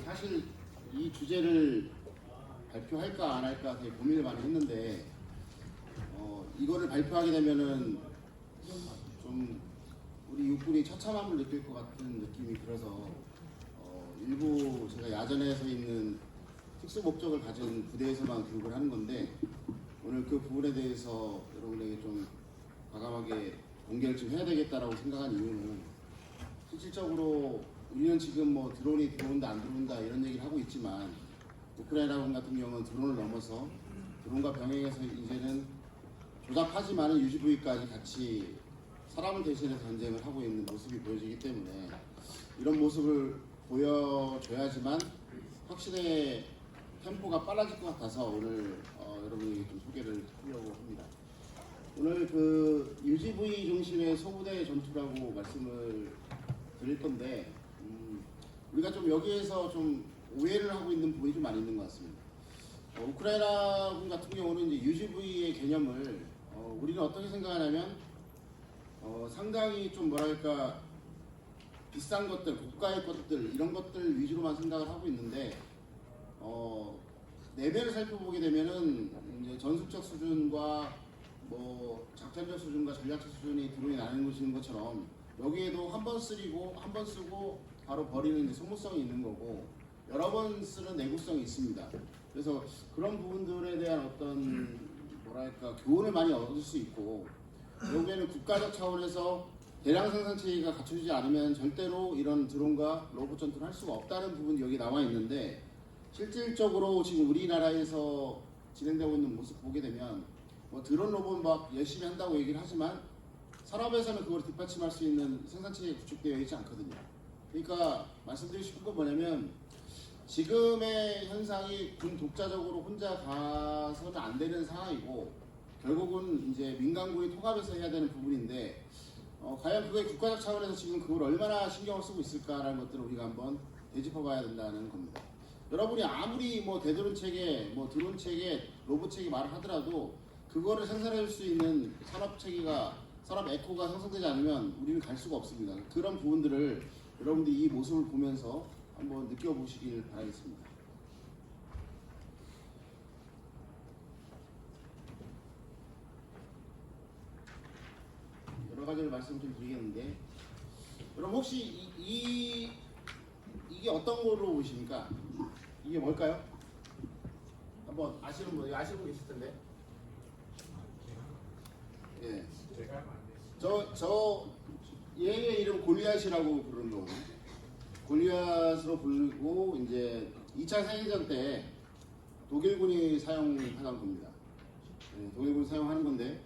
사실 이 주제를 발표할까 안 할까 되게 고민을 많이 했는데 이거를 발표하게 되면은 좀 우리 육군이 처참함을 느낄 것 같은 느낌이 들어서 일부 제가 야전에 서 있는 특수 목적을 가진 부대에서만 교육을 하는 건데 오늘 그 부분에 대해서 여러분에게 좀 과감하게 공개를 좀 해야 되겠다라고 생각한 이유는 실질적으로 우리는 지금 뭐 드론이 들어온다 안 들어온다 이런 얘기를 하고 있지만 우크라이나군 같은 경우는 드론을 넘어서 드론과 병행해서 이제는 조잡하지만은 유지부위까지 같이 사람을 대신해서 전쟁을 하고 있는 모습이 보여지기 때문에 이런 모습을 보여줘야지만 확실히 템포가 빨라질 것 같아서 오늘 여러분에게 좀 소개를 하려고 합니다. 오늘 그 유지부위 중심의 소부대 전투라고 말씀을 드릴 건데 우리가 좀 여기에서 좀 오해를 하고 있는 부분이 좀 많이 있는 것 같습니다. 우크라이나군 같은 경우는 이제 유지부위의 개념을 우리는 어떻게 생각하냐면 상당히 좀 뭐랄까 비싼 것들, 고가의 것들 이런 것들 위주로만 생각을 하고 있는데 내면을 살펴보게 되면은 이제 전술적 수준과 뭐 작전적 수준과 전략적 수준이 드론이 나뉘는 것처럼 여기에도 한 번 쓰고 한 번 쓰고 바로 버리는 이제 소모성이 있는 거고 여러 번 쓰는 내구성이 있습니다. 그래서 그런 부분들에 대한 어떤 뭐랄까 교훈을 많이 얻을 수 있고 여기에는 국가적 차원에서 대량 생산 체계가 갖춰지지 않으면 절대로 이런 드론과 로봇 전투를 할 수가 없다는 부분이 여기 나와 있는데 실질적으로 지금 우리나라에서 진행되고 있는 모습 보게 되면 뭐 드론 로봇 막 열심히 한다고 얘기를 하지만 산업에서는 그걸 뒷받침할 수 있는 생산 체계가 구축되어 있지 않거든요. 그러니까 말씀드리고 싶은 건 뭐냐면 지금의 현상이 군 독자적으로 혼자 가서는 안 되는 상황이고 결국은 이제 민간군이 통합해서 해야 되는 부분인데 과연 그게 국가적 차원에서 지금 그걸 얼마나 신경을 쓰고 있을까라는 것들을 우리가 한번 되짚어봐야 된다는 겁니다. 여러분이 아무리 뭐 대드론 체계, 뭐 드론 체계, 로봇 체계 말을 하더라도 그거를 생산해줄 수 있는 산업 체계가 산업 에코가 형성되지 않으면 우리는 갈 수가 없습니다. 그런 부분들을 여러분들이 이 모습을 보면서 한번 느껴보시길 바라겠습니다. 여러 가지를 말씀 좀 드리겠는데 여러분 혹시 이게 어떤 걸로 보십니까? 이게 뭘까요? 한번 아시는 분 계실 텐데. 예. 저 얘의 이름 골리앗이라고 부르는 거고 골리앗으로 부르고 이제 2차 세계전 때 독일군이 사용하던 겁니다. 예, 독일군이 사용하는 건데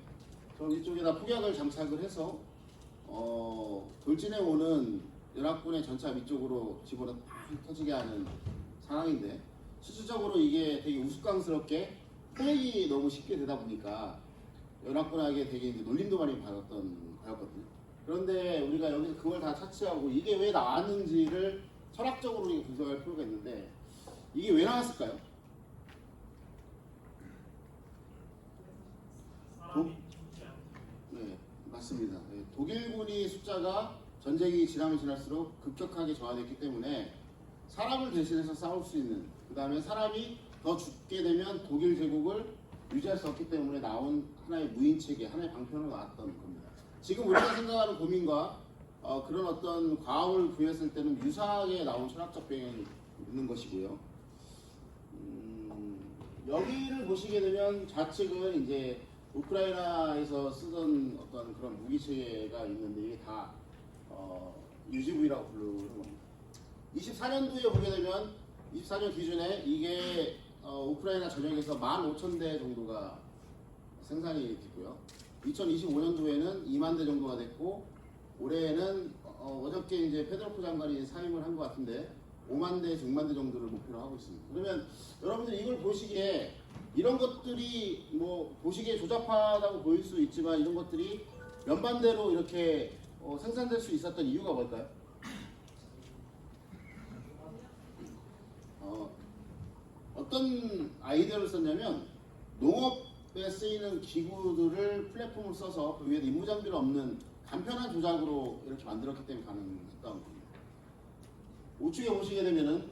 저 이쪽에다 폭약을 장착을 해서 돌진해 오는 연합군의 전차 위쪽으로 집어넣어 팍 터지게 하는 상황인데 실질적으로 이게 되게 우스꽝스럽게 포획이 너무 쉽게 되다 보니까 연합군에게 되게 이제 놀림도 많이 받았던 거였거든요. 그런데 우리가 여기서 그걸 다 차치하고 이게 왜 나왔는지를 철학적으로 우리가 분석할 필요가 있는데 이게 왜 나왔을까요? 네, 맞습니다. 네, 독일군이 숫자가 전쟁이 지나면 지날수록 급격하게 저하됐기 때문에 사람을 대신해서 싸울 수 있는 그 다음에 사람이 더 죽게 되면 독일 제국을 유지할 수 없기 때문에 나온 하나의 무인체계, 하나의 방편으로 나왔던 겁니다. 지금 우리가 생각하는 고민과 그런 어떤 과학을 부여했을 때는 유사하게 나온 철학적 배경이 있는 것이고요. 여기를 보시게 되면 좌측은 이제 우크라이나에서 쓰던 어떤 그런 무기체계가 있는데 이게 다 유지부위라고 부르는 겁니다. 24년도에 보게 되면 24년 기준에 이게 우크라이나 전역에서 15,000대 정도가 생산이 됐고요. 2025년도에는 2만 대 정도가 됐고 올해는 어저께 이제 페드로프 장관이 사임을 한 것 같은데 5만 대, 6만 대 정도를 목표로 하고 있습니다. 그러면 여러분들이 이걸 보시기에 이런 것들이 뭐 보시기에 조잡하다고 보일 수 있지만 이런 것들이 연반대로 이렇게 생산될 수 있었던 이유가 뭘까요? 어떤 아이디어를 썼냐면 농업에 쓰이는 기구들을 플랫폼을 써서 그 위에 임무 장비가 없는 간편한 조작으로 이렇게 만들었기 때문에 가능했다는 겁니다. 우측에 보시게 되면은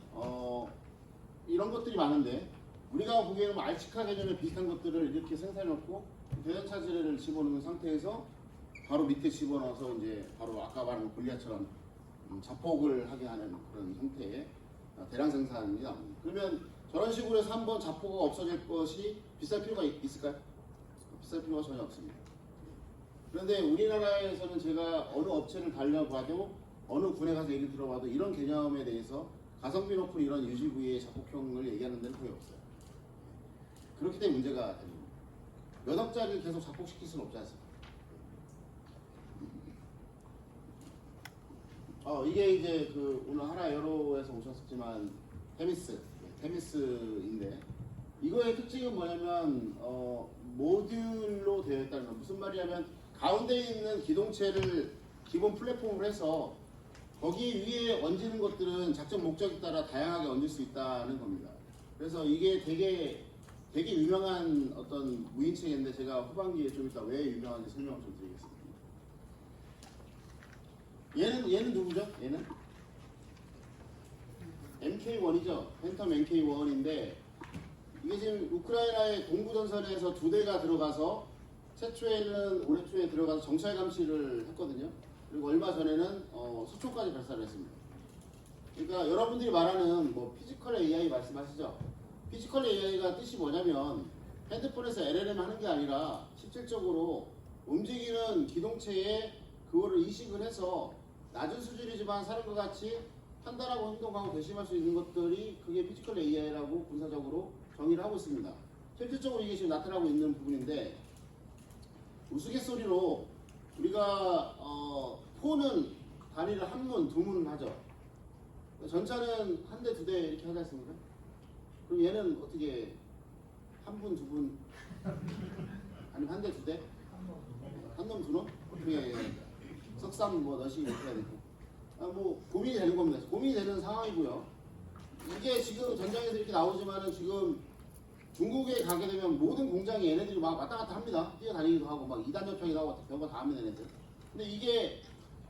이런 것들이 많은데 우리가 보기에는 뭐 알치카 개념에 비슷한 것들을 이렇게 생산해놓고 대전차 지뢰를 집어넣는 상태에서 바로 밑에 집어넣어서 이제 바로 아까 말한 골리앗처럼 자폭을 하게 하는 그런 형태의 대량 생산이 나옵니다. 그러면 저런 식으로 해서 한번 자폭가 없어질 것이 비쌀 필요가 있을까요? 비쌀 필요가 전혀 없습니다. 그런데 우리나라에서는 제가 어느 업체를 달려봐도 어느 군에 가서 얘기 들어봐도 이런 개념에 대해서 가성비 높은 이런 UGV의 자폭형을 얘기하는 데는 거의 없어요. 그렇기 때문에 문제가 됩니다. 몇 억짜리를 계속 자폭시킬 수는 없지 않습니까? 이게 이제 그 오늘 하나 여로에서 오셨지만 테미스인데 이거의 특징은 뭐냐면 모듈로 되어 있다는 거. 무슨 말이냐면 가운데 있는 기동체를 기본 플랫폼으로 해서 거기 위에 얹는 것들은 작전 목적에 따라 다양하게 얹을 수 있다는 겁니다. 그래서 이게 되게 유명한 어떤 무인체계인데 제가 후반기에 좀 이따 왜 유명한지 설명을 좀 드리겠습니다. 얘는 누구죠? 얘는 MK1이죠. 팬텀 MK1인데 이게 지금 우크라이나의 동부전선에서 2대가 들어가서 최초에는 올해 초에 들어가서 정찰 감시를 했거든요. 그리고 얼마 전에는 수초까지 발사를 했습니다. 그러니까 여러분들이 말하는 뭐 피지컬 AI 말씀하시죠? 피지컬 AI가 뜻이 뭐냐면 핸드폰에서 LLM 하는 게 아니라 실질적으로 움직이는 기동체에 그거를 이식을 해서 낮은 수준이지만 사람과 같이 판단하고 행동하고 대심할 수 있는 것들이 그게 피지컬 AI라고 군사적으로 정의를 하고 있습니다. 실질적으로 이게 지금 나타나고 있는 부분인데 우스갯소리로 우리가 포는 단위를 한문, 두문 하죠. 전차는 한 대, 두 대 이렇게 하지 않습니까? 그럼 얘는 어떻게 한 분, 두 분, 아니면 한 대, 두 대? 한 놈, 두 놈? 어떻게 석삼 뭐 너시 이렇게 해야 되고 뭐 고민이 되는 겁니다. 고민이 되는 상황이고요. 이게 지금 전장에서 이렇게 나오지만은 지금 중국에 가게 되면 모든 공장이 얘네들이 막 왔다 갔다 합니다. 뛰어다니기도 하고 막 2단 협정이도 하고 별거 다 합니다, 얘네들. 근데 이게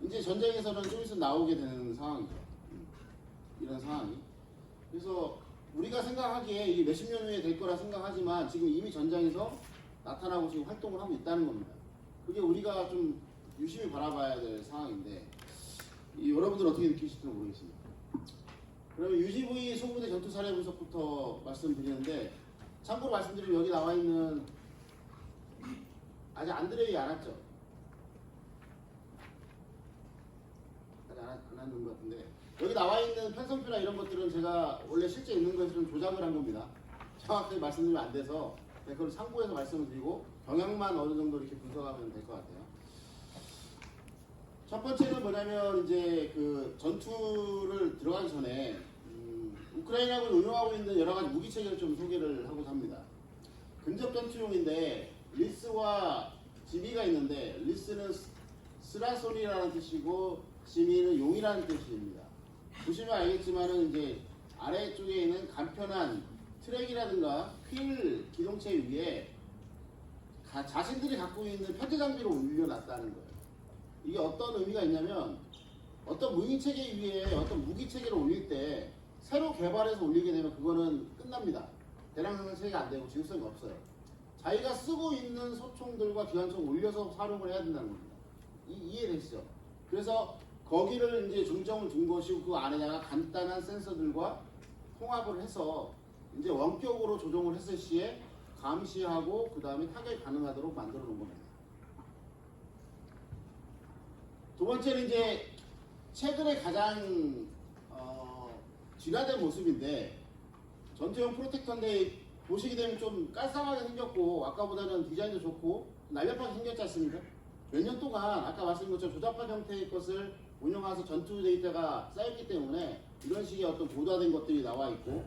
이제 전쟁에서는 좀 있으면 나오게 되는 상황이죠. 이런 상황이. 그래서 우리가 생각하기에 이게 몇십 년 후에 될 거라 생각하지만 지금 이미 전장에서 나타나고 지금 활동을 하고 있다는 겁니다. 그게 우리가 좀 유심히 바라봐야 될 상황인데 여러분들 어떻게 느끼실지 모르겠습니다. 그러면 UGV 소부대 전투 사례 분석부터 말씀드리는데 참고로 말씀드리면 여기 나와 있는 아직 안드레이 안 왔죠? 아직 안 왔는 것 같은데 여기 나와 있는 편성표나 이런 것들은 제가 원래 실제 있는 거에서 좀 조작을 한 겁니다. 정확하게 말씀드리면 안 돼서 그걸 참고해서 말씀을 드리고 경향만 어느 정도 이렇게 분석하면 될 것 같아요. 첫 번째는 뭐냐면 이제 그 전투를 들어가기 전에 우크라이나군이 운용하고 있는 여러 가지 무기 체계를 좀 소개를 하고 합니다. 근접 전투용인데 리스와 지미가 있는데 리스는 스라손이라는 뜻이고 지미는 용이라는 뜻입니다. 보시면 알겠지만은 이제 아래쪽에 있는 간편한 트랙이라든가 휠 기동체 위에 자신들이 갖고 있는 편제 장비로 올려놨다는 거예요. 이게 어떤 의미가 있냐면 어떤 무기 체계 위에 어떤 무기 체계를 올릴 때 새로 개발해서 올리게 되면 그거는 끝납니다. 대량 생산 체계가 안 되고 지속성이 없어요. 자기가 쓰고 있는 소총들과 기관총 올려서 활용을 해야 된다는 겁니다. 이해되시죠? 그래서 거기를 이제 중점을 둔 것이고 그 안에다가 간단한 센서들과 통합을 해서 이제 원격으로 조정을 했을 시에 감시하고 그 다음에 타격이 가능하도록 만들어 놓은 겁니다. 두 번째는 이제 최근에 가장 진화된 모습인데 전투용 프로텍터인데 보시게 되면 좀 깔쌈하게 생겼고 아까보다는 디자인도 좋고 날렵하게 생겼지 않습니까? 몇 년 동안 아까 말씀드린 것처럼 조잡한 형태의 것을 운영해서 전투 데이터가 쌓였기 때문에 이런 식의 어떤 고도화된 것들이 나와 있고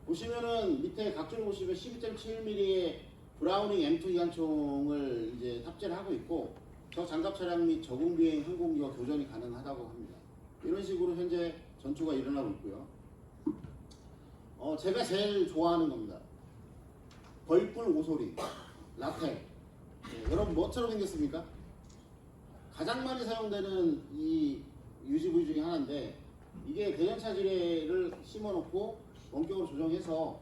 보시면은 밑에 각종 보시면 12.7mm의 브라우닝 M2 기관총을 이제 탑재를 하고 있고 저 장갑 차량 및 저공 비행 항공기와 교전이 가능하다고 합니다. 이런 식으로 현재 전투가 일어나고 있고요. 제가 제일 좋아하는 겁니다. 벌꿀 오소리, 라텔. 네, 여러분 뭐처럼 생겼습니까? 가장 많이 사용되는 이 UGV 중에 하나인데 이게 대전차 지뢰를 심어놓고 원격으로 조정해서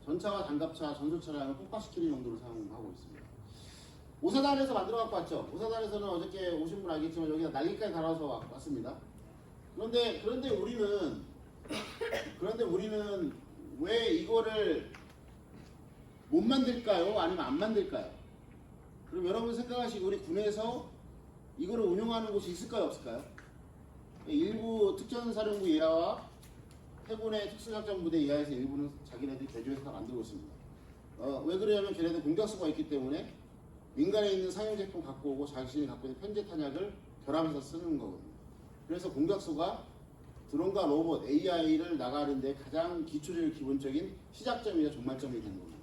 전차와 단갑차, 전술 차량을 폭파시키는 용도로 사용하고 있습니다. 오사단에서 만들어 갖고 왔죠. 오사단에서는 어저께 오신 분 알겠지만 여기다 날개까지 달아서 왔습니다. 그런데 우리는 왜 이거를 못 만들까요? 아니면 안 만들까요? 그럼 여러분 생각하시고 우리 군에서 이거를 운용하는 곳이 있을까요? 없을까요? 일부 특전사령부 이하와 해군의 특수작전부대 이하에서 일부는 자기네들이 개조해서 다 만들고 있습니다. 왜 그러냐면 걔네들 공작수가 있기 때문에 민간에 있는 상용 제품 갖고 오고 자신이 갖고 있는 편제 탄약을 결합해서 쓰는 거거든요. 그래서 공작수가 드론과 로봇, AI를 나가는데 가장 기초적인 기본적인 시작점이자 종말점이 되는 겁니다.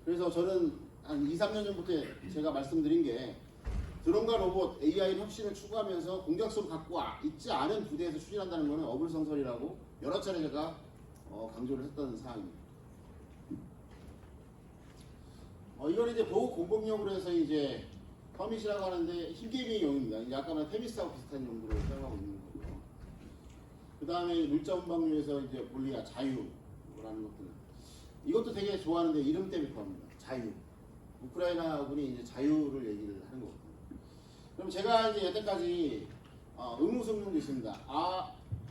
그래서 저는 한 2, 3년 전부터 제가 말씀드린 게 드론과 로봇, AI 혁신을 추구하면서 공작수를 갖고 있지 않은 부대에서 추진한다는 것은 어불성설이라고 여러 차례 제가 강조를 했던 사항입니다. 이건 이제 보호 공공용으로 해서 이제 퍼밋이라고 하는데 힐게이밍용입니다. 이제 아까 말 테미스하고 비슷한 용도로 사용하고 있는 거고요. 그 다음에 물자 운방용에서 이제 볼리아 자유라는 것들은 이것도 되게 좋아하는데 이름 때문에 좋아합니다. 자유. 우크라이나군이 이제 자유를 얘기를 하는 거거든요. 그럼 제가 이제 여태까지 의무성능도 있습니다.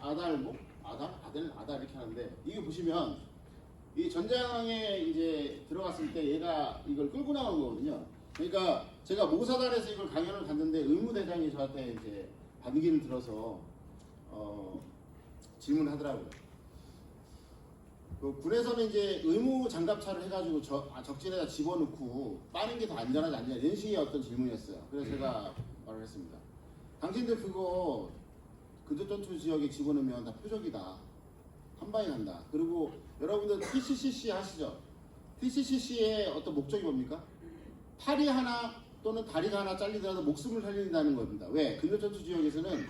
아달 이렇게 하는데 이게 보시면 이 전장에 이제 들어갔을 때 얘가 이걸 끌고 나온 거거든요. 그러니까 제가 모사단에서 이걸 강연을 갔는데 의무대장이 저한테 이제 반기를 들어서 질문을 하더라고요. 그 군에서는 이제 의무 장갑차를 해가지고 적진에다 집어넣고 빠는 게 더 안전하지 않냐 이런 식의 어떤 질문이었어요. 그래서 제가 말을 했습니다. 당신들 그거 근접전투 지역에 집어넣으면 다 표적이다. 한 방에 간다. 그리고 여러분들 TCCC 하시죠? TCCC의 어떤 목적이 뭡니까? 팔이 하나 또는 다리가 하나 잘리더라도 목숨을 살린다는 겁니다. 왜? 근접전투 지역에서는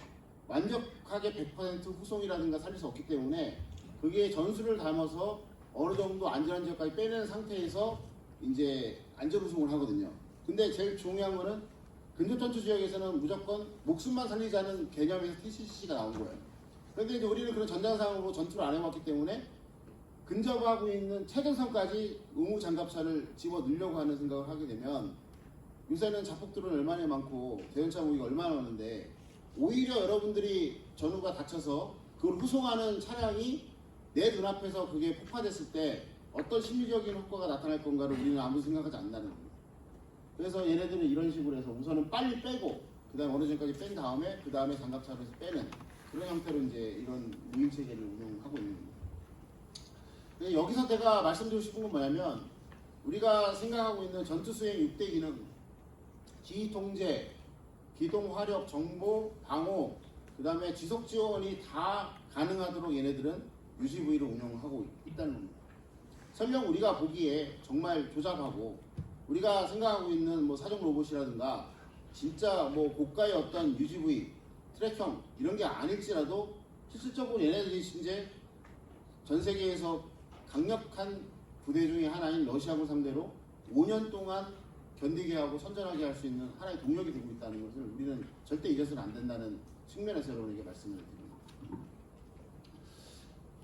완벽하게 100% 후송이라든가 살릴 수 없기 때문에 그게 전술을 담아서 어느 정도 안전한 지역까지 빼내는 상태에서 이제 안전 후송을 하거든요. 근데 제일 중요한 거는 근접전투 지역에서는 무조건 목숨만 살리자는 개념에서 TCC가 나온 거예요. 그런데 이제 우리는 그런 전장상으로 전투를 안 해왔기 때문에 근접하고 있는 최전선까지 의무 장갑차를 집어 넣으려고 하는 생각을 하게 되면 요새는 자폭들은 얼마나 많고 대전차 무기가 얼마나 많은데 오히려 여러분들이 전우가 다쳐서 그걸 후송하는 차량이 내 눈앞에서 그게 폭파됐을 때 어떤 심리적인 효과가 나타날 건가를 우리는 아무 생각하지 않는다는 겁니다. 그래서 얘네들은 이런 식으로 해서 우선은 빨리 빼고 그 다음에 어느 정도까지 뺀 다음에 그 다음에 장갑차로 해서 빼는 그런 형태로 이제 이런 무인체계를 운영하고 있는 겁니다. 여기서 제가 말씀드리고 싶은 건 뭐냐면 우리가 생각하고 있는 전투수행 6대 기능 기통제, 기동화력, 정보, 방호 그 다음에 지속지원이 다 가능하도록 얘네들은 UGV를 운영하고 있다는 겁니다. 설령 우리가 보기에 정말 조잡하고 우리가 생각하고 있는 뭐 사정 로봇이라든가 진짜 뭐 고가의 어떤 UGV, 트랙형 이런 게 아닐지라도 실질적으로 얘네들이 이제 전 세계에서 강력한 부대 중에 하나인 러시아군 상대로 5년 동안 견디게 하고 선전하게 할 수 있는 하나의 동력이 되고 있다는 것을 우리는 절대 잊어서는 안 된다는 측면에서 여러분에게 말씀을 드립니다.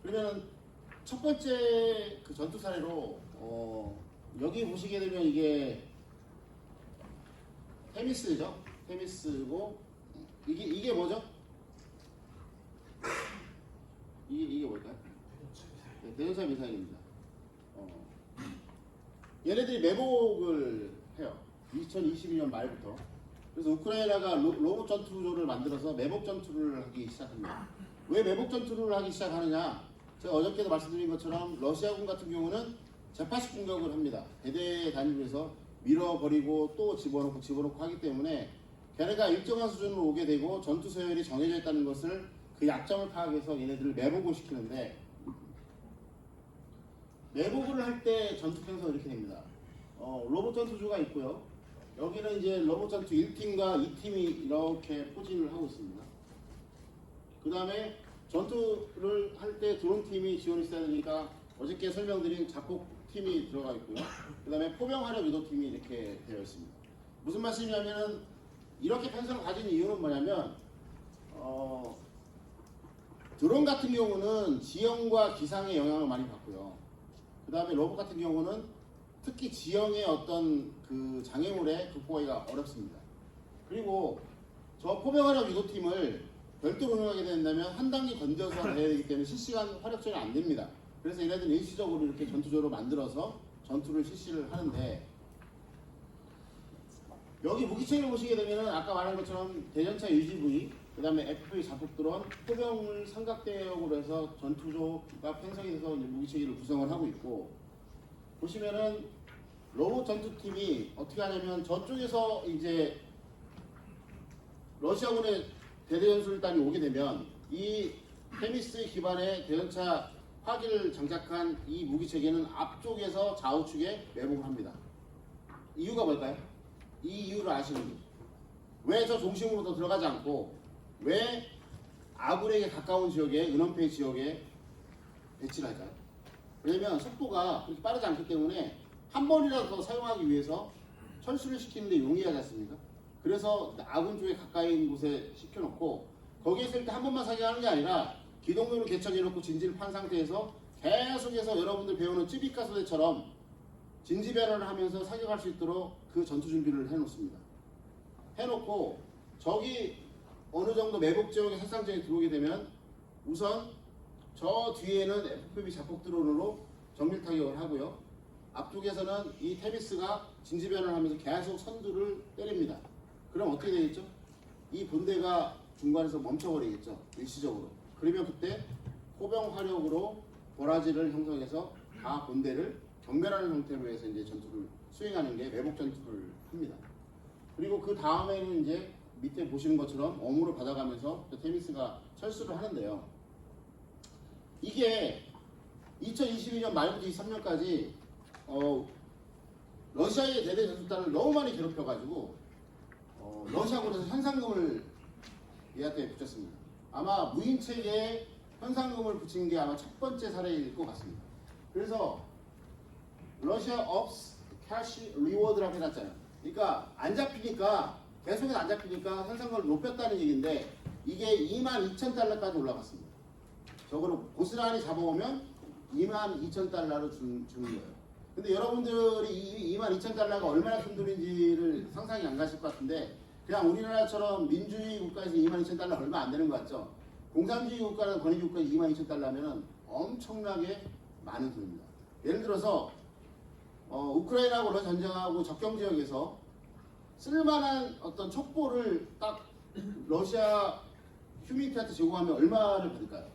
그러면 첫 번째 그 전투 사례로 여기 보시게 되면 이게 테미스죠. 테미스고 이게 뭐죠? 이게 뭘까요? 대전차 미사일입니다. 얘네들이 매복을 해요. 2022년 말부터. 그래서 우크라이나가 로봇 전투조를 만들어서 매복 전투를 하기 시작합니다. 왜 매복 전투를 하기 시작하느냐? 제가 어저께도 말씀드린 것처럼 러시아군 같은 경우는 제80 공격을 합니다. 대대 단위로 해서 밀어버리고 또 집어넣고 하기 때문에 걔네가 일정한 수준으로 오게 되고 전투 서열이 정해져 있다는 것을 그 약점을 파악해서 얘네들을 매복을 시키는데 매복을 할 때 전투 편성은 이렇게 됩니다. 로봇 전투조가 있고요. 여기는 이제 로봇 전투 1팀과 2팀이 이렇게 포진을 하고 있습니다. 그 다음에 전투를 할 때 드론 팀이 지원이 있어야 되니까 어저께 설명드린 자폭 팀이 들어가 있고요. 그 다음에 포병 화력 유도 팀이 이렇게 되어 있습니다. 무슨 말씀이냐면은 이렇게 편성을 가진 이유는 뭐냐면 드론 같은 경우는 지형과 기상의 영향을 많이 받고요. 그 다음에 로봇 같은 경우는 특히 지형의 어떤 그 장애물에 극복하기가 어렵습니다. 그리고 저 포병화력 유도팀을 별도로 운영하게 된다면 한 단계 건져서 가야 되기 때문에 실시간 화력전이 안 됩니다. 그래서 얘네들은 일시적으로 이렇게 전투조로 만들어서 전투를 실시를 하는데, 여기 무기체를 보시게 되면은 아까 말한 것처럼 대전차 UGV, 그 다음에 FPV 자폭 드론, 포병을 삼각대역으로 해서 전투조가 편성이 돼서 이제 무기체계를 구성을 하고 있고, 보시면은 로봇 전투팀이 어떻게 하냐면 저쪽에서 이제 러시아군의 대대전술단이 오게 되면 이 테미스 기반의 대전차 화기를 장착한 이 무기체계는 앞쪽에서 좌우측에 매복을 합니다. 이유가 뭘까요? 이 이유를 아시는 거죠. 왜 저 중심으로 더 들어가지 않고 왜 아군에게 가까운 지역에, 은원패 지역에 배치를 할까요? 왜냐면 속도가 그렇게 빠르지 않기 때문에 한 번이라도 더 사용하기 위해서 철수를 시키는데 용이하지 않습니까? 그래서 아군 쪽에 가까이 있는 곳에 시켜놓고 거기에 있을 때 한 번만 사격하는 게 아니라 기동용으로 개척해놓고 진지를 판 상태에서 계속해서 여러분들 배우는 찌비가소대처럼 진지 변환을 하면서 사격할 수 있도록 그 전투 준비를 해놓습니다. 해놓고 적이 어느 정도 매복 지역에 살상 지역에 들어오게 되면 우선 저 뒤에는 FPV 자폭 드론으로 정밀 타격을 하고요. 앞쪽에서는 이 테미스가 진지 변환을 하면서 계속 선두를 때립니다. 그럼 어떻게 되겠죠? 이 본대가 중간에서 멈춰버리겠죠. 일시적으로. 그러면 그때 포병 화력으로 보라지를 형성해서 다 본대를 경멸하는 형태로 해서 이제 전투를 수행하는 게 매복 전투를 합니다. 그리고 그 다음에는 이제 밑에 보시는 것처럼 어무를 받아가면서 테미스가 철수를 하는데요. 이게 2022년 말부터 23년까지 러시아의 대대 전술단을 너무 많이 괴롭혀가지고 러시아군에서 현상금을 얘한테 붙였습니다. 아마 무인체계에 현상금을 붙인 게 아마 첫 번째 사례일 것 같습니다. 그래서 러시아 업스 캐시 리워드라고 해놨잖아요. 그러니까 안 잡히니까 계속해서 안 잡히니까 현상금을 높였다는 얘기인데 이게 22,000달러까지 올라갔습니다. 저거를 고스란히 잡아오면 22,000달러로 주는 거예요. 근데 여러분들이 이 22,000달러가 얼마나 큰 돈인지를 상상이 안 가실 것 같은데 그냥 우리나라처럼 민주주의 국가에서 22,000달러 얼마 안 되는 것 같죠? 공산주의 국가나 권위주의 국가에서 22,000달러면 엄청나게 많은 돈입니다. 예를 들어서 우크라이나하고 러시아 전쟁하고 접경 지역에서 쓸만한 어떤 촉보를 딱 러시아 휴민트한테 제공하면 얼마를 받을까요?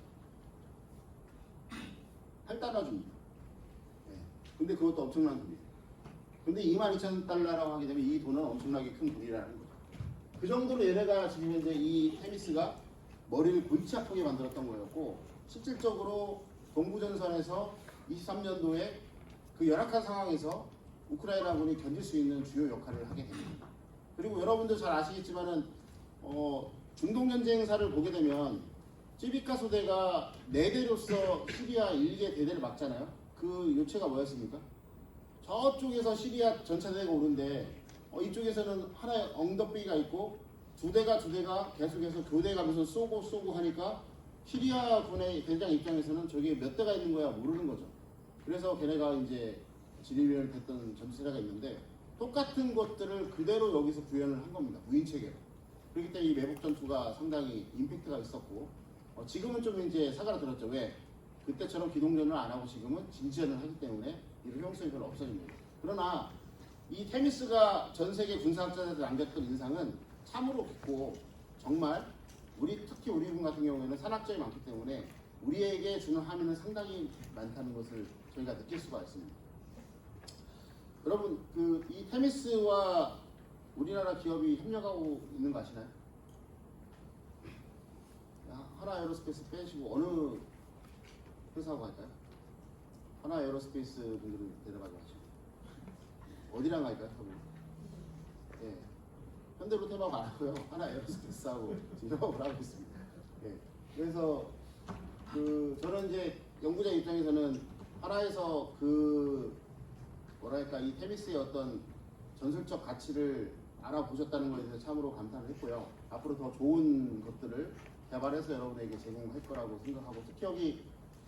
8달러 줍니다. 네. 근데 그것도 엄청난 돈이에요. 근데 22,000달러라고 하게 되면 이 돈은 엄청나게 큰 돈이라는 거죠. 그 정도로 얘네가 지금 현재 이 테미스가 머리를 골치 아프게 만들었던 거였고 실질적으로 동부전선에서 23년도에 그 열악한 상황에서 우크라이나군이 견딜 수 있는 주요 역할을 하게 됩니다. 그리고 여러분들 잘 아시겠지만은 중동전쟁사를 보게 되면 찌비카 소대가 4대로서 시리아 1개 대대를 막잖아요. 그 요체가 뭐였습니까? 저쪽에서 시리아 전차대가 오는데 이쪽에서는 하나의 엉덩이가 있고 두 대가 계속해서 교대가면서 쏘고 하니까 시리아 군의 대장 입장에서는 저게 몇 대가 있는 거야 모르는 거죠. 그래서 걔네가 이제 진입을 했던 전투세례가 있는데 똑같은 것들을 그대로 여기서 구현을 한 겁니다. 무인체계로. 그렇기 때문에 이 매복 전투가 상당히 임팩트가 있었고 지금은 좀 이제 사그라들었죠. 왜? 그때처럼 기동전을 안 하고 지금은 진지전을 하기 때문에 이런 효용성이 별로 없어집니다. 그러나 이 테미스가 전 세계 군사학자들한테 남겼던 인상은 참으로 깊고 정말 특히 우리 군 같은 경우에는 산학점이 많기 때문에 우리에게 주는 함의는 상당히 많다는 것을 저희가 느낄 수가 있습니다. 여러분 이 테미스와 우리나라 기업이 협력하고 있는 거 아시나요? 하나 에어로스페이스 빼시고 어느 회사하고 할까요? 하나 에어로스페이스 분들을 데려가지 마시고 어디랑 할까요? 예, 현대로템하고 안 하고요. 하나 에어로스페이스하고 지금 협업을 하고 있습니다. 예, 그래서 저는 이제 연구자 입장에서는 하나에서 뭐랄까 이 테미스의 어떤 전술적 가치를 알아보셨다는 것에 대해서 참으로 감탄을 했고요. 앞으로 더 좋은 것들을 개발해서 여러분에게 제공할 거라고 생각하고, 특히 여기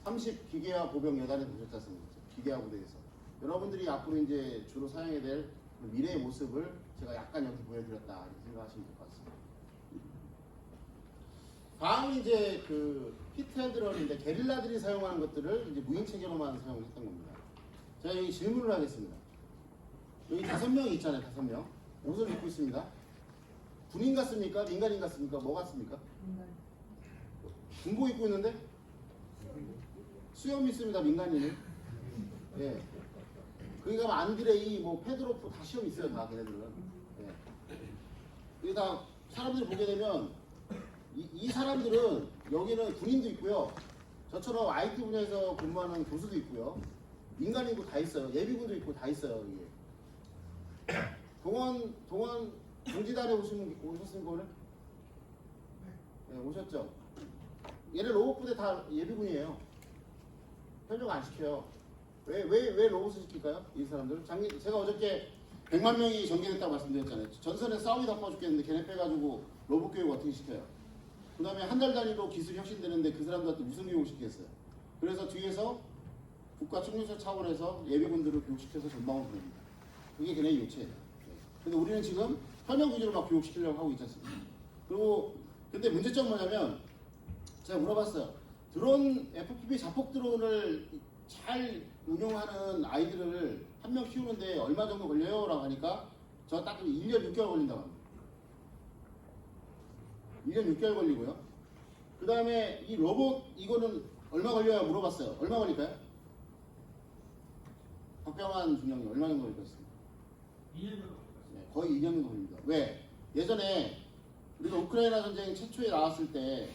30 기계화 보병 여단에 보셨지 않습니까? 기계화 부대에서 여러분들이 앞으로 이제 주로 사용해야 될 미래의 모습을 제가 약간 여기 보여드렸다 이렇게 생각하시면 될 것 같습니다. 다음은 이제 그 히트앤드런인데 게릴라들이 사용하는 것들을 이제 무인 체계로만 사용했던 겁니다. 제가 여기 질문을 하겠습니다. 여기 5명이 있잖아요. 5명. 옷을 입고 있습니다. 군인 같습니까? 민간인 같습니까? 뭐 같습니까? 군복 입고 있는데? 수염 있습니다. 민간인은. 예. 거기 가면 안드레이, 뭐 페드로프 다 시험 있어요. 다 걔네들은. 예. 이게 다 사람들이 보게 되면 이 사람들은 여기는 군인도 있고요. 저처럼 IT 분야에서 근무하는 교수도 있고요. 민간인도 다 있어요. 예비군도 있고 다 있어요. 이게. 동원 동지단에 오셨습니까 오늘? 네, 오셨죠? 얘네 로봇 부대 다 예비군이에요. 현역 안 시켜요. 왜 로봇을 시킬까요? 이 사람들은 제가 어저께 100만 명이 전개됐다고 말씀드렸잖아요. 전선에 싸움이 바빠 죽겠는데 걔네 빼가지고 로봇 교육 어떻게 시켜요? 그 다음에 한 달 단위로 기술이 혁신되는데 그 사람들한테 무슨 교육 시키겠어요? 그래서 뒤에서 국가 총리처 차원에서 예비군들을 교육시켜서 전방을 보냅니다. 그게 걔네의 요체예요. 근데 우리는 지금 현역 위주로 막 교육시키려고 하고 있지 않습니까? 그리고 근데 문제점은 뭐냐면 제가 물어봤어요. 드론 FPV 자폭 드론을 잘 운용하는 아이들을 한 명 키우는데 얼마 정도 걸려요? 라고 하니까 저 딱 1년 6개월 걸린다고 합니다. 1년 6개월 걸리고요. 그 다음에 이 로봇 이거는 얼마 걸려요? 물어봤어요. 얼마 걸릴까요? 박병환 중령님 얼마 정도 걸렸습니까? 2년 정도. 네, 거의 2년 정도 걸립니다. 왜? 예전에 우리가 우크라이나 전쟁 최초에 나왔을 때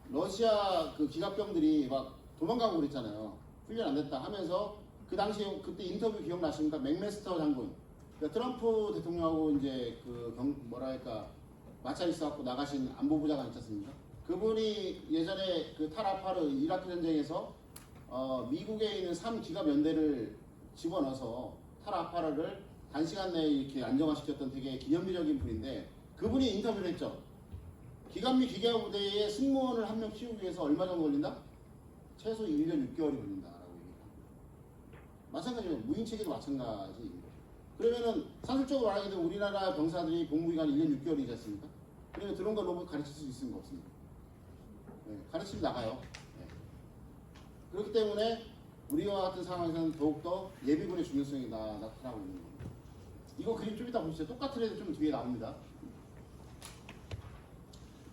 러시아 그 기갑병들이 막 도망가고 그랬잖아요. 훈련 안 됐다 하면서 그 당시에 그때 인터뷰 기억나십니까? 맥메스터 장군. 그러니까 트럼프 대통령하고 이제 그 뭐랄까 마찰이 있어갖고 나가신 안보부장관 있지 않습니까? 그분이 예전에 그 탈아파르 이라크 전쟁에서 미국에 있는 3기갑 연대를 집어넣어서 탈아파르를 단시간 내에 이렇게 안정화시켰던 되게 기념비적인 분인데 그분이 인터뷰를 했죠. 기갑미 기계화 부대의 승무원을 한 명 키우기 위해서 얼마 정도 걸린다? 최소 1년 6개월이 걸린다라고 얘기합니다. 마찬가지로 무인 체계도 마찬가지입니다. 그러면은 산술적으로 말하게 되면 우리나라 병사들이 복무기간이 1년 6개월이지 않습니까? 그러면 드론과 로봇 가르칠 수 있습니까? 없습니까? 네, 가르치면 나가요. 네. 그렇기 때문에 우리와 같은 상황에서는 더욱더 예비군의 중요성이 나타나고 있는 겁니다. 이거 그림 좀 이따 보시죠. 똑같은 애들 좀 뒤에 나옵니다.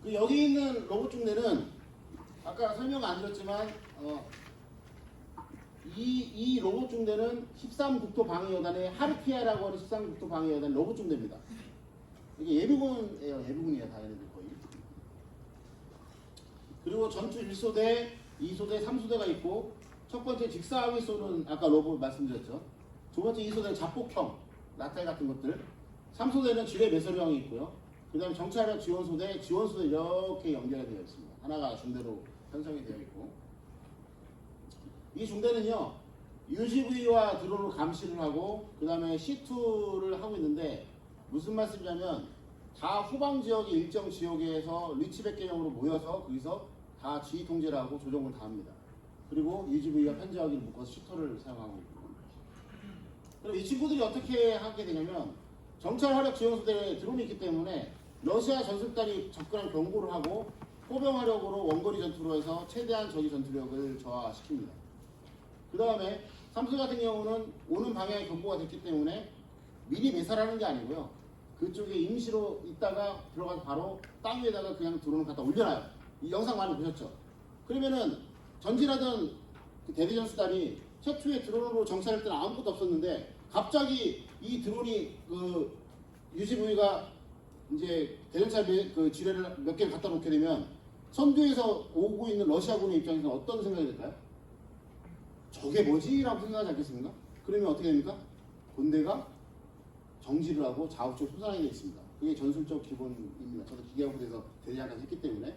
그 여기 있는 로봇 중대는 아까 설명 안 드렸지만 이 로봇 중대는 13국토 방위여단의 하르피아라고 하는 13국토 방위여단 로봇 중대입니다. 이게 예비군이에요. 예비군이에요. 다 얘네들 거의. 그리고 전투 1소대, 2소대, 3소대가 있고 첫 번째 직사하위 쏘는 아까 로봇 말씀드렸죠. 두 번째 2소대는 자폭형, 나탈 같은 것들. 3소대는 지뢰 매설형이 있고요. 그 다음에 정찰력 지원소대 이렇게 연결이 되어 있습니다. 하나가 중대로 편성이 되어 있고 이 중대는요 UGV와 드론으로 감시를 하고 그 다음에 C2를 하고 있는데 무슨 말씀이냐면 다 후방 지역의 일정 지역에서 리치백 개념으로 모여서 거기서 다 지휘 통제를 하고 조정을 다 합니다. 그리고 UGV와 편지하기를 묶어서 슈터를 사용하고 있고 그럼 이 친구들이 어떻게 하게 되냐면 정찰 화력 지원소대에 드론이 있기 때문에 러시아 전술단이 접근할 경고를 하고 포병 화력으로 원거리 전투로 해서 최대한 적의 전투력을 저하시킵니다. 그 다음에 삼수 같은 경우는 오는 방향에 경고가 됐기 때문에 미리 매살하는 게 아니고요. 그쪽에 임시로 있다가 들어가서 바로 땅 위에다가 그냥 드론을 갖다 올려놔요. 이 영상 많이 보셨죠? 그러면은 전진하던 그 대대전수단이 최초에 드론으로 정찰할 때는 아무것도 없었는데 갑자기 이 드론이 그 UGV가 이제 대전차 그 지뢰를 몇 개를 갖다 놓게 되면 선두에서 오고 있는 러시아군의 입장에서는 어떤 생각이 들까요? 저게 뭐지? 라고 생각하지 않겠습니까? 그러면 어떻게 됩니까? 본대가 정지를 하고 좌우쪽 소산하게 되어 있습니다. 그게 전술적 기본입니다. 저도 기계화부대에서 대대장까지 했기 때문에.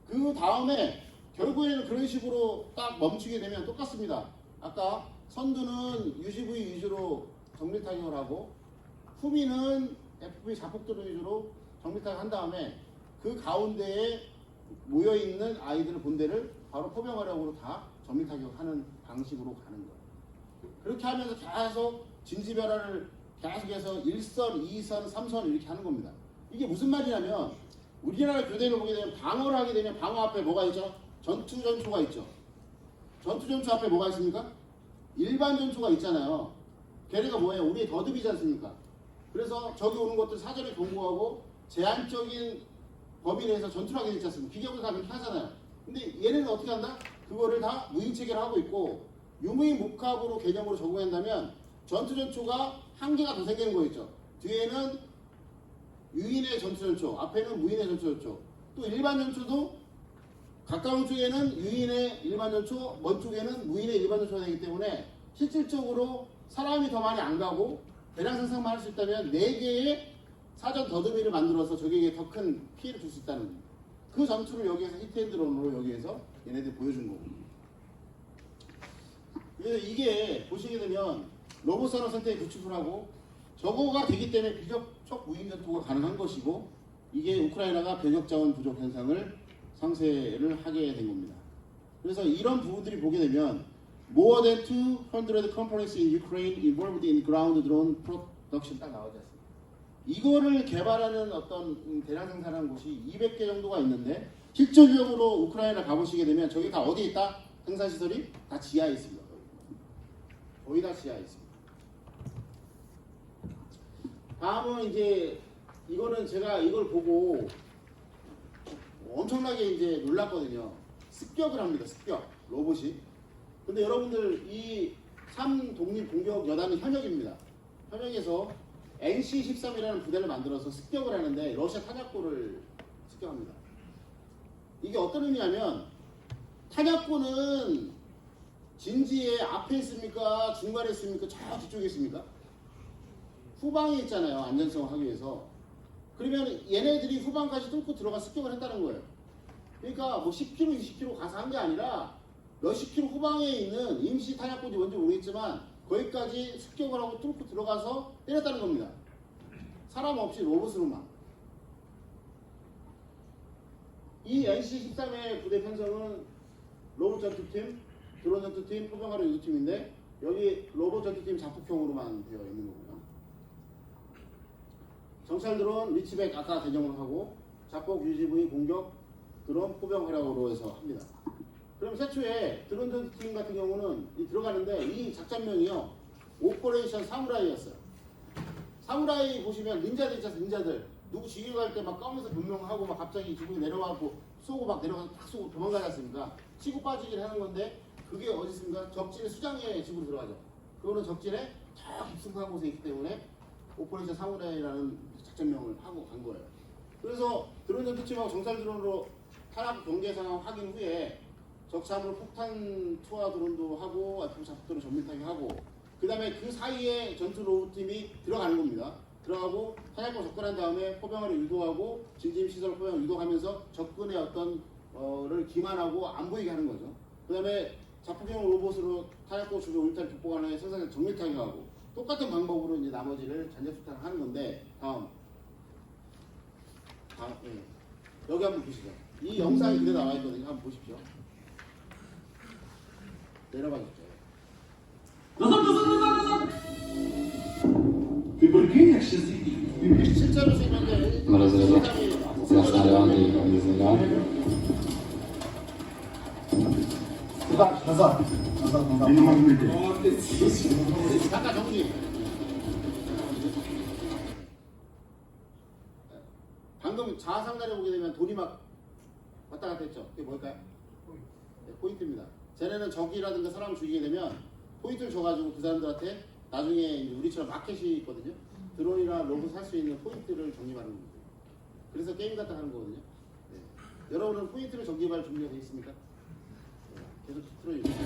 그 다음에 결국에는 그런 식으로 딱 멈추게 되면 똑같습니다. 아까 선두는 UGV 위주로 정밀 타격을 하고 후미는 FPV 자폭 드론 위주로 정밀 타격을 한 다음에 그 가운데에 모여 있는 아이들 본대를 바로 포병화력으로 다 전밀 타격하는 방식으로 가는 거예요. 그렇게 하면서 계속 진지 변화를 계속해서 1선, 2선, 3선 이렇게 하는 겁니다. 이게 무슨 말이냐면 우리나라 교대를 보게 되면 방어를 하게 되면 방어 앞에 뭐가 있죠? 전투 전초가 있죠. 전투 전초 앞에 뭐가 있습니까? 일반 전초가 있잖아요. 걔네가 뭐예요? 우리의 더듬이지 않습니까? 그래서 저기 오는 것들 사전에 경고하고 제한적인 범위 내에서 전투를 하게 되지 않습니까? 비격을 다 그렇게 하잖아요. 근데 얘네는 어떻게 한다? 그거를 다 무인 체계를 하고 있고 유무인 목합으로 개념으로 적용한다면 전투 전초가 한 개가 더 생기는 거 있죠. 뒤에는 유인의 전투 전초, 앞에는 무인의 전투 전초. 또 일반 전초도 가까운 쪽에는 유인의 일반 전초, 먼 쪽에는 무인의 일반 전초가 되기 때문에 실질적으로 사람이 더 많이 안 가고 대량 생산만 할 수 있다면 4개의 사전 더듬이를 만들어서 적에게 더 큰 피해를 줄 수 있다는 겁니다. 그 전투를 여기에서 히트앤드런으로 여기에서 얘네들 보여준 거고. 그래서 이게 보시게 되면 로봇 산업 선택에 구축을 하고 저거가 되기 때문에 비격촉 무인 전투가 가능한 것이고 이게 우크라이나가 병력 자원 부족 현상을 상쇄를 하게 된 겁니다. 그래서 이런 부분들이 보게 되면 more than 200 companies in Ukraine involved in ground drone production 딱 나오지 않습니까? 이거를 개발하는 어떤 대량 생산하는 곳이 200개 정도가 있는데 실질적으로 우크라이나 가보시게 되면 저기 다 어디에 있다? 생산시설이 다 지하에 있습니다. 거의 다 지하에 있습니다. 다음은 이제 이거는 제가 이걸 보고 엄청나게 이제 놀랐거든요. 습격을 합니다. 습격 로봇이. 근데 여러분들 이 3독립공격여단은 현역입니다. 현역에서 NC-13이라는 부대를 만들어서 습격을 하는데 러시아 탄약고를 습격합니다. 이게 어떤 의미냐면 탄약고는 진지의 앞에 있습니까? 중간에 있습니까? 저 뒤쪽에 있습니까? 후방에 있잖아요. 안전성을 하기 위해서. 그러면 얘네들이 후방까지 뚫고 들어가 습격을 했다는 거예요. 그러니까 뭐 10km, 20km 가서 한 게 아니라 몇십 킬로 후방에 있는 임시 탄약고지 뭔지 모르겠지만 거기까지 습격을 하고 뚫고 들어가서 때렸다는 겁니다. 사람 없이 로봇으로만. 이 NC-13의 부대 편성은 로봇 전투팀, 드론 전투팀, 포병하러 유도팀인데 여기 로봇 전투팀 자폭형으로만 되어 있는 거고요. 정찰 드론, 리치백 아까 개념을 하고 자폭 UGV 공격 드론 포병하라고 해서 합니다. 그럼 최초에 드론 전투팀 같은 경우는 들어가는데 이 작전명이요 오퍼레이션 사무라이였어요. 사무라이 보시면 닌자들 있잖아요. 닌자들 누구 죽이러 갈 때 막 까면서 분명하고 막 갑자기 지붕에 내려와고 쏘고 막 내려가서 탁 쏘고 도망가지 않습니까? 치고 빠지기를 하는 건데 그게 어디 있습니까? 적진의 수장의 집으로 들어가죠. 그거는 적진에 더 깊숙한 곳에 있기 때문에 오퍼레이션 사무라이라는 작전명을 하고 간 거예요. 그래서 드론 전투팀하고 정찰 드론으로 탄약 경계 상황 확인 후에 적참으로 폭탄 투하 드론도 하고 아토 자폭도로 전밀 타격하고 그 다음에 그 사이에 전투 로봇팀이 들어가는 겁니다. 들어가고 탄약고 접근한 다음에 포병을 유도하고 진지시설 포병을 유도하면서 접근의 어떤 를 기만하고 안 보이게 하는 거죠. 그 다음에 자폭형 로봇으로 탄약고 주변 울타리 격보관에 생산해서 정밀 타격하고 똑같은 방법으로 이제 나머지를 잔재수탄을 하는 건데 다음 네. 여기 한번 보시죠. 이 영상이 그대로 나와 있거든요. 한번 보십시오. 내려가 주죠. 실제로 지금 잠깐 정리. 방금 좌상단에 보게 되면 돈이 막 왔다 갔다 했죠. 그게 뭘까요? 네, 포인트입니다. 쟤네는 적이라든가 사람을 죽이게 되면 포인트를 줘가지고 그 사람들한테 나중에 이제 우리처럼 마켓이 있거든요. 드론이나 로봇 살 수 있는 포인트를 적립하는 겁니다. 그래서 게임 갖다 하는 거거든요. 네. 여러분은 포인트를 적립할 준비가 되어 있습니까? 네. 계속 틀어주세요.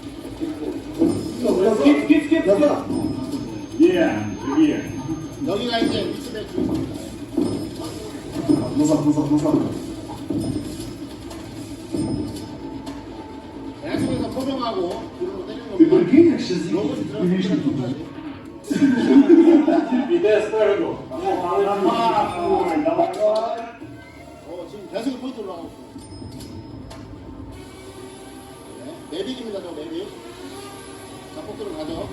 여기가 이제 위치백 주입니다. 계속해서 포병하고 드론으로 때리는 겁니다. 로봇이 들어가서 지금 계속 포인트 올라가고 있어요. 매빅입니다. 저 매빅. 작곡들은 가죠.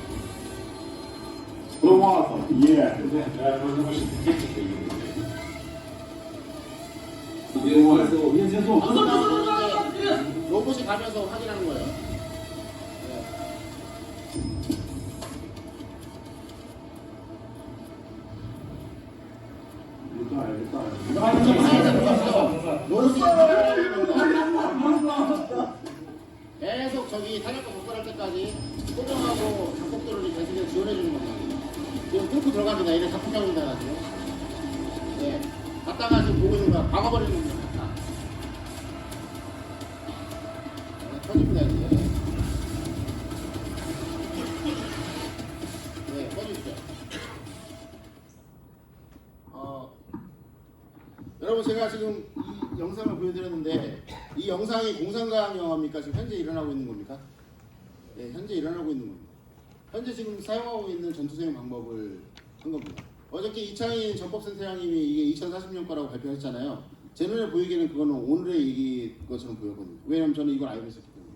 Well, awesome. Yeah. 이게 뭐였어? 이게 계속 이제 로봇이 가면서 확인하는 거예요. 네. 로봇이 계속 저기 탄약과 복발할 때까지 소정하고 작곡들을 계속 지원해주는 겁니다. 지금 뚫고 들어갑니다. 얘네 작곡형입니다. 가지고. 네. 갔다가 지금 보고 있는 거야. 박아버리는 겁니다. 터집니다. 이제. 네, 꺼주시죠. 여러분 제가 지금 이 영상을 보여드렸는데 이 영상이 공상과학 영화입니까? 지금 현재 일어나고 있는 겁니까? 네, 현재 일어나고 있는 겁니다. 현재 지금 사용하고 있는 전투 수행 방법을 한 겁니다. 어저께 이창인 전법센터장님이 이게 2040년 거라고 발표했잖아요. 제 눈에 보이기에는 그거는 오늘의 얘기 것처럼 보였거든요. 왜냐면 저는 이걸 알고 있었기 때문에.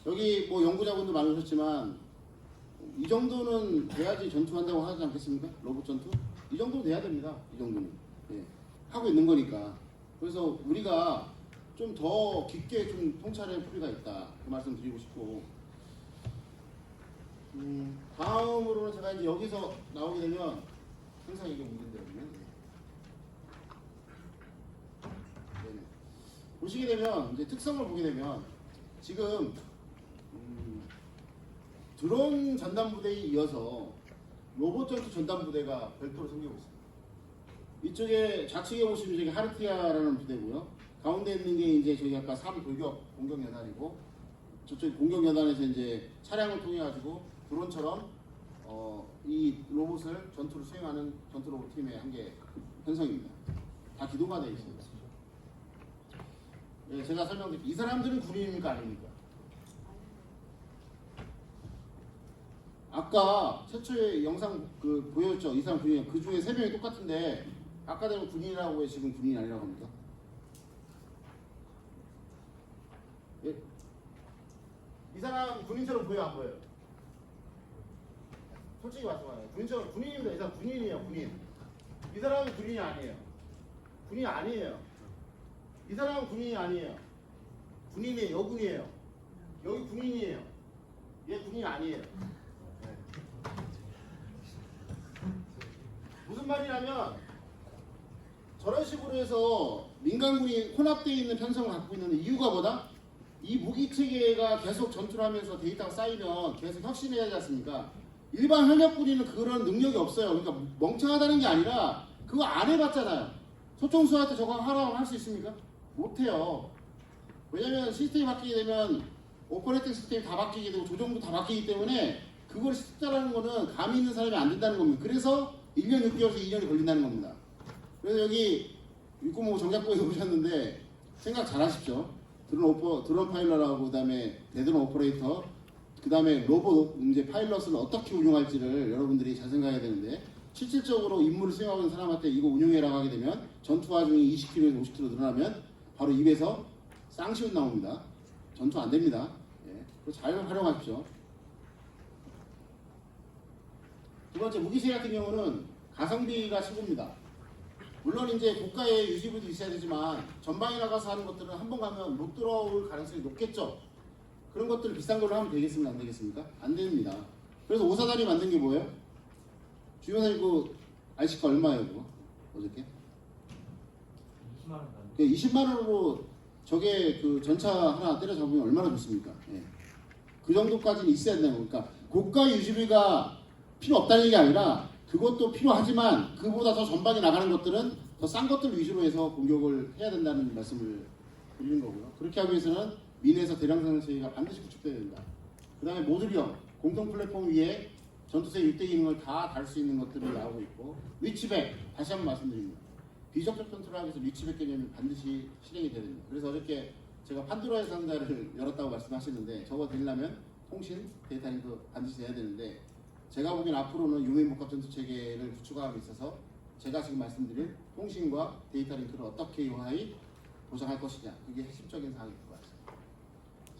여기 뭐 연구자분도 많으셨지만 이 정도는 돼야지 전투한다고 하지 않겠습니까? 로봇 전투? 이 정도 돼야 됩니다. 이 정도는. 네. 하고 있는 거니까. 그래서 우리가 좀 더 깊게 좀 통찰할 필요가 있다. 그 말씀 드리고 싶고. 다음으로는 제가 이제 여기서 나오게 되면 항상 이게 문제인데요. 네네. 보시게 되면 이제 특성을 보게 되면 지금 드론 전담부대에 이어서 로봇 전투 전담부대가 별도로 생기고 있습니다. 이쪽에 좌측에 보시면 저기 하르티아라는 부대고요. 가운데 있는 게 이제 저희 아까 3 돌격 공격 여단이고 저쪽 공격 여단에서 이제 차량을 통해 가지고 드론처럼 이 로봇을 전투를 수행하는 전투 로봇 팀의 한 개 편성입니다. 다 기동화 되어 있습니다. 네, 제가 설명드릴게요. 이 사람들은 군인입니까 아닙니까? 아까 최초의 영상 그 보였죠? 이 사람 군인. 그 중에 3명이 똑같은데 아까 되면 군인이라고 해 지금 군인이 아니라고 합니까? 예? 이 사람 군인처럼 보여 안 보여요? 솔직히 말씀하세요. 군인처럼 군인입니다. 이 사람 군인이에요. 군인. 이 사람은 군인이 아니에요. 군인이 아니에요. 이 사람은 군인이 아니에요. 군인이에요. 여군이에요. 여기 군인이에요. 얘 군인이 아니에요. 무슨 말이냐면 저런 식으로 해서 민간군이 혼합되어 있는 편성을 갖고 있는 이유가 뭐다? 이 무기체계가 계속 전투를 하면서 데이터가 쌓이면 계속 혁신해야 하지 않습니까? 일반 현역군인은 그런 능력이 없어요. 그러니까 멍청하다는 게 아니라 그거 안 해봤잖아요. 소총수한테 저거 하라고 할 수 있습니까? 못해요. 왜냐면 시스템이 바뀌게 되면 오퍼레이팅 시스템이 다 바뀌게 되고 조정도 다 바뀌기 때문에 그걸 습자라는 거는 감이 있는 사람이 안 된다는 겁니다. 그래서 1년 6개월에서 2년이 걸린다는 겁니다. 그래서 여기 695 정작부에서 보셨는데 생각 잘 하십시오. 드론 파일럿하고 그다음에 대드론 오퍼레이터 그다음에 로봇 이제 파일럿을 어떻게 운용할지를 여러분들이 잘 생각해야 되는데 실질적으로 임무를 수행하고 있는 사람한테 이거 운용해라고 하게 되면 전투 와중에 20km에서 50km 늘어나면 바로 입에서 쌍시옷 나옵니다. 전투 안 됩니다. 예. 그거 잘 활용하십시오. 두 번째 무기체계 같은 경우는 가성비가 최고입니다. 물론 이제 고가의 유지비도 있어야 되지만 전방에 나가서 하는 것들은 한 번 가면 못 돌아올 가능성이 높겠죠. 그런 것들을 비싼 걸로 하면 되겠습니까? 안 되겠습니까? 안 됩니다. 그래서 오사단이 만든 게 뭐예요? 주변에 그 아시가 얼마예요? 그거? 어저께? 20만 원. 20만 원으로 저게 그 전차 하나 때려 잡으면 얼마나 좋습니까? 예. 그 정도까지는 있어야 된다는 거니까 고가 유지비가 필요 없다는 얘기 아니라 그것도 필요하지만 그보다 더 전방에 나가는 것들은 더 싼 것들 위주로 해서 공격을 해야 된다는 말씀을 드리는 거고요. 그렇게 하기 위해서는 민에서 대량 생산 체계가 반드시 구축돼야 된다. 그 다음에 모듈형 공동 플랫폼 위에 전투세 6대 기능을 다 달 수 있는 것들이 나오고 있고 리치백 다시 한번 말씀드립니다. 비적격 전투를 하기 위해서 리치백 개념이 반드시 실행이 돼야 됩니다. 그래서 어저께 제가 판도라의 상자를 열었다고 말씀하셨는데 저거 되려면 통신 데이터 링크 반드시 돼야 되는데 제가 보기엔 앞으로는 유명복합 전투 체계를 구축함에 있어서 제가 지금 말씀드린 통신과 데이터 링크를 어떻게 유하이 보장할 것이냐 그게 핵심적인 사항일 것 같습니다.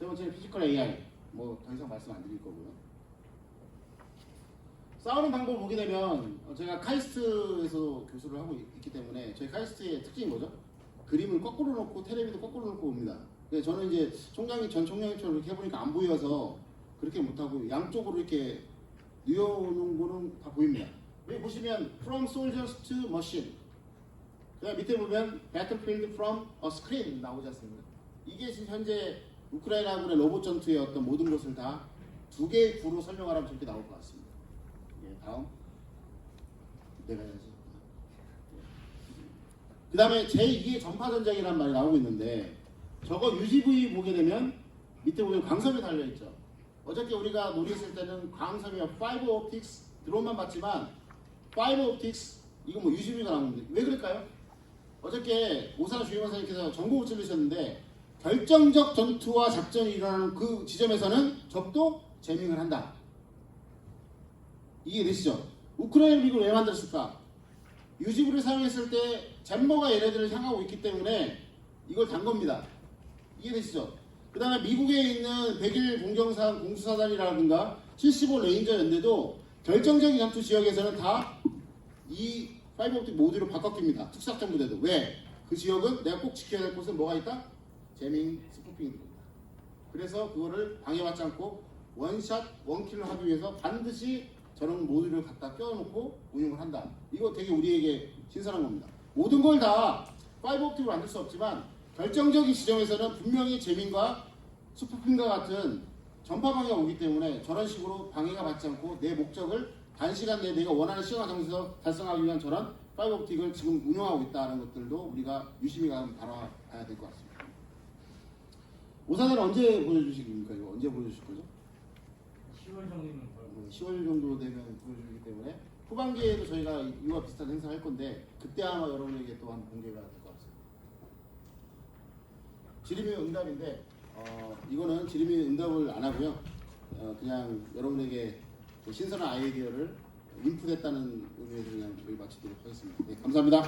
세 번째는 피지컬 AI. 뭐 더 이상 말씀 안 드릴 거고요. 싸우는 방법을 보게 되면 제가 카이스트에서 교수를 하고 있기 때문에 저희 카이스트의 특징이 뭐죠? 그림을 거꾸로 놓고 테레비도 거꾸로 놓고 봅니다. 근데 저는 이제 전 총장님처럼 이렇게 해보니까 안 보여서 그렇게 못하고 양쪽으로 이렇게 뉘어놓은 거는 다 보입니다. 여기 보시면 From Soldiers to Machine. 그다음 밑에 보면 Battlefield from a Screen 나오지 않습니까? 이게 지금 현재 우크라이나군의 로봇 전투의 어떤 모든 것을 다 두 개의 구로 설명하라면 저렇게 나올 것 같습니다. 예, 다음. 내가 해야지. 그 다음에 제2의 전파전쟁이라는 말이 나오고 있는데 저거 UGV 보게 되면 밑에 보면 광섬이 달려있죠. 어저께 우리가 논의했을 때는 광섬이와 파이버 옵틱스 드론만 봤지만 파이버 옵틱스 이거 뭐 UGV가 나오는데 왜 그럴까요? 어저께 오사나 주임원사님께서 정보를 찔르셨는데 결정적 전투와 작전이 일어나는 그 지점에서는 적도 재밍을 한다. 이게 되시죠? 우크라이나 미국을 왜 만들었을까? UGV를 사용했을 때 잼버가 얘네들을 향하고 있기 때문에 이걸 단 겁니다. 이해되시죠? 그 다음에 미국에 있는 100일 공정상 공수사단이라든가 75 레인저 연대도 결정적인 전투 지역에서는 다 이 파이버 옵틱 모듈로 바꿔낍니다. 특수작전 부대도. 왜? 그 지역은 내가 꼭 지켜야 될 곳은 뭐가 있다? 재밍, 스푸핑이 됩니다. 그래서 그거를 방해받지 않고 원샷, 원킬을 하기 위해서 반드시 저런 모듈을 갖다 껴놓고 운용을 한다. 이거 되게 우리에게 신선한 겁니다. 모든 걸 다 파이버 옵틱으로 만들 수 없지만 결정적인 지점에서는 분명히 재밍과 스푸핑과 같은 전파 방해가 오기 때문에 저런 식으로 방해가 받지 않고 내 목적을 단시간 내에 내가 원하는 시간 장소에서 달성하기 위한 저런 파이버 옵틱을 지금 운영하고 있다는 것들도 우리가 유심히 바라봐야 될 것 같습니다. 오사는 언제 보여주십니까? 이거 언제 보여주실 거죠? 10월 정도는 10월 정도 되면 보여주기 때문에 후반기에도 저희가 이와 비슷한 행사를 할 건데 그때 아마 여러분에게 또한 공개가 될 것 같습니다. 지름이 응답인데 이거는 지름이 응답을 안 하고요. 그냥 여러분에게 신선한 아이디어를 인풋했다는 의미에서 그냥 여기 마치도록 하겠습니다. 네, 감사합니다.